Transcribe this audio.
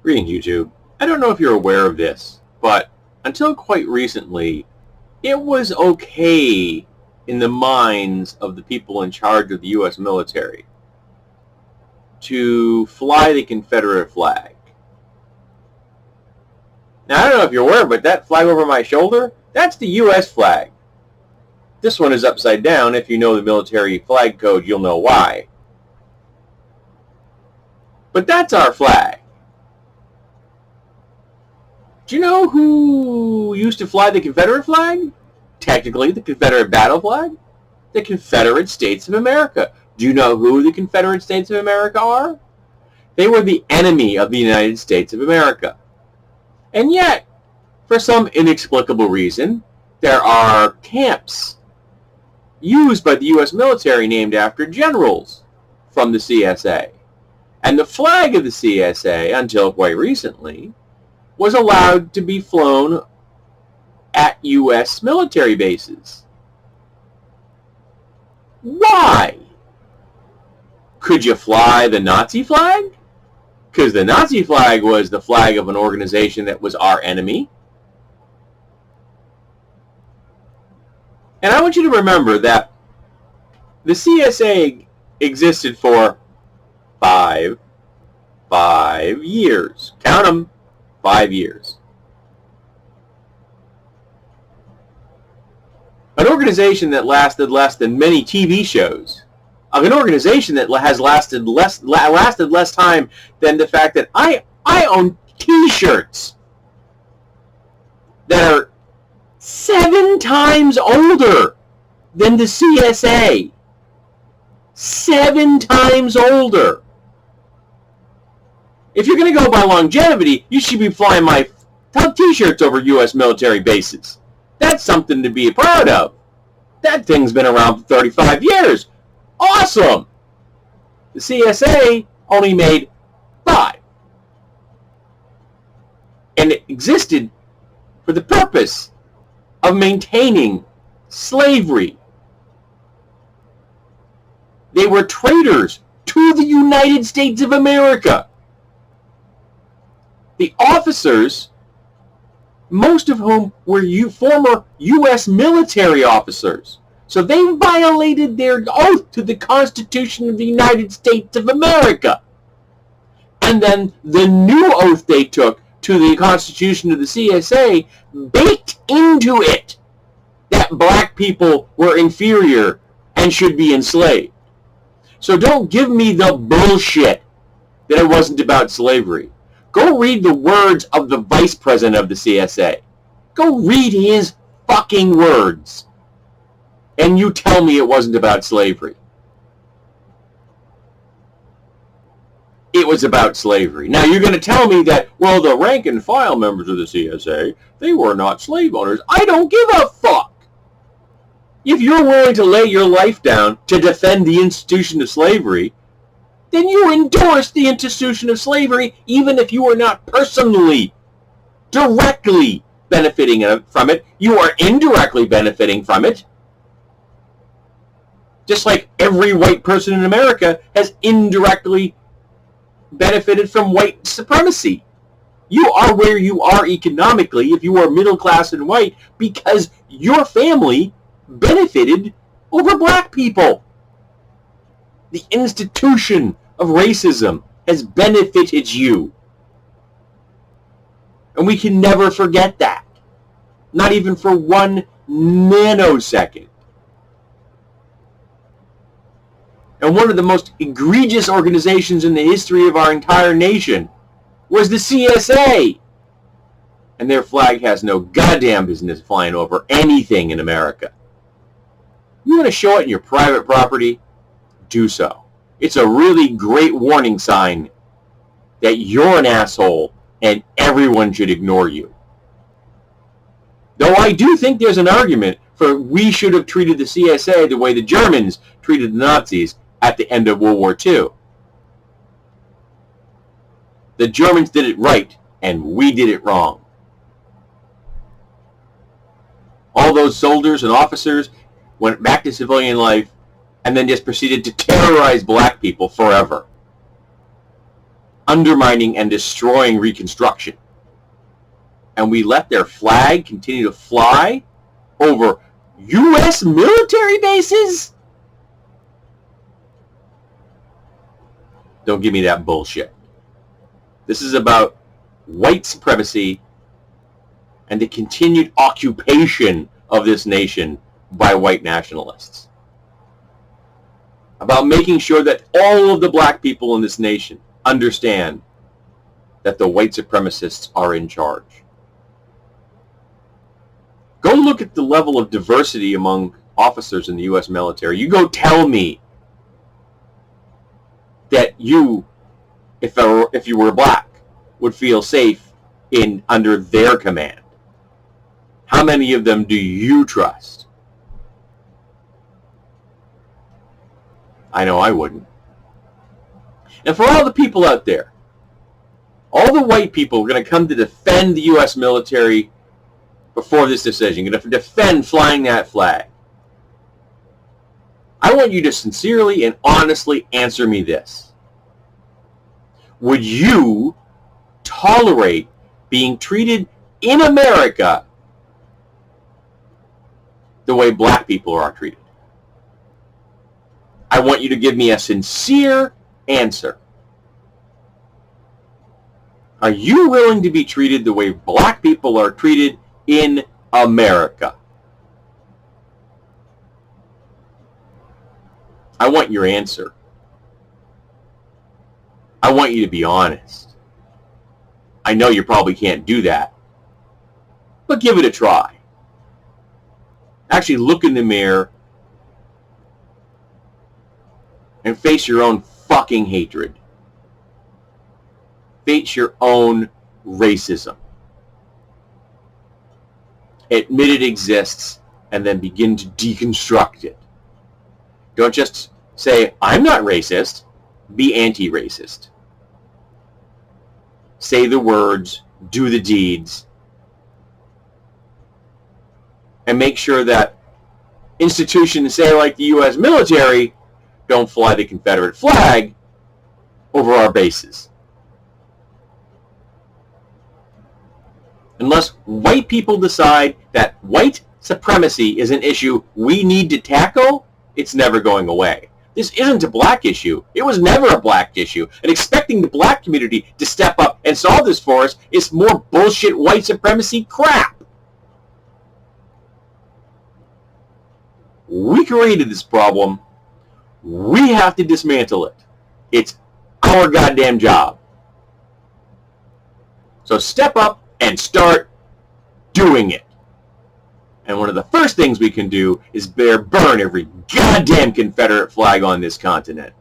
Greetings, YouTube. I don't know if you're aware of this, but until quite recently, it was okay in the minds of the people in charge of the U.S. military to fly the Confederate flag. Now, I don't know if you're aware, but that flag over my shoulder, that's the U.S. flag. This one is upside down. If you know the military flag code, you'll know why. But that's our flag. Do you know who used to fly the Confederate flag? Technically, the Confederate battle flag? The Confederate States of America. Do you know who the Confederate States of America are? They were the enemy of the United States of America. And yet, for some inexplicable reason, there are camps used by the U.S. military named after generals from the CSA. And the flag of the CSA, until quite recently, was allowed to be flown at U.S. military bases. Why? Could you fly the Nazi flag? Because the Nazi flag was the flag of an organization that was our enemy. And I want you to remember that the CSA existed for five years. Count them. 5 years. An organization that lasted less than many TV shows. Of an organization that has lasted less time than the fact that I own T-shirts that are 7 times older than the CSA. 7 times older. If you're going to go by longevity, you should be flying my T-shirts over U.S. military bases. That's something to be proud of. That thing's been around for 35 years. Awesome! The CSA only made 5. And it existed for the purpose of maintaining slavery. They were traitors to the United States of America. The officers, most of whom were former U.S. military officers. So they violated their oath to the Constitution of the United States of America. And then the new oath they took to the Constitution of the CSA baked into it that black people were inferior and should be enslaved. So don't give me the bullshit that it wasn't about slavery. Go read the words of the vice president of the CSA. Go read his fucking words. And you tell me it wasn't about slavery. It was about slavery. Now you're going to tell me that, well, the rank and file members of the CSA, they were not slave owners. I don't give a fuck. If you're willing to lay your life down to defend the institution of slavery, then you endorse the institution of slavery even if you are not personally, directly benefiting from it. You are indirectly benefiting from it. Just like every white person in America has indirectly benefited from white supremacy. You are where you are economically if you are middle class and white because your family benefited over black people. The institution of racism has benefited you. And we can never forget that. Not even for 1 nanosecond. And one of the most egregious organizations in the history of our entire nation was the CSA. And their flag has no goddamn business flying over anything in America. You want to show it in your private property? Do so. It's a really great warning sign that you're an asshole and everyone should ignore you. Though I do think there's an argument for we should have treated the CSA the way the Germans treated the Nazis at the end of World War II. The Germans did it right and we did it wrong. All those soldiers and officers went back to civilian life and then just proceeded to terrorize black people forever. undermining and destroying Reconstruction. And we let their flag continue to fly over U.S. military bases? Don't give me that bullshit. This is about white supremacy and the continued occupation of this nation by white nationalists. About making sure that all of the black people in this nation understand that the white supremacists are in charge. Go look at the level of diversity among officers in the U.S. military. You go tell me that you, if you were black, would feel safe under their command. How many of them do you trust? I know I wouldn't. And for all the people out there, all the white people are going to come to defend the U.S. military before this decision, going to defend flying that flag. I want you to sincerely and honestly answer me this. Would you tolerate being treated in America the way black people are treated? I want you to give me a sincere answer. Are you willing to be treated the way black people are treated in America? I want your answer. I want you to be honest. I know you probably can't do that, but give it a try. Actually look in the mirror and face your own fucking hatred. Face your own racism. Admit it exists and then begin to deconstruct it. Don't just say, I'm not racist. Be anti-racist. Say the words, do the deeds, and make sure that institutions, say like the U.S. military, don't fly the Confederate flag over our bases. Unless white people decide that white supremacy is an issue we need to tackle, it's never going away. This isn't a black issue. It was never a black issue. And expecting the black community to step up and solve this for us is more bullshit white supremacy crap. We created this problem. We have to dismantle it. It's our goddamn job. So step up and start doing it. And one of the first things we can do is burn every goddamn Confederate flag on this continent.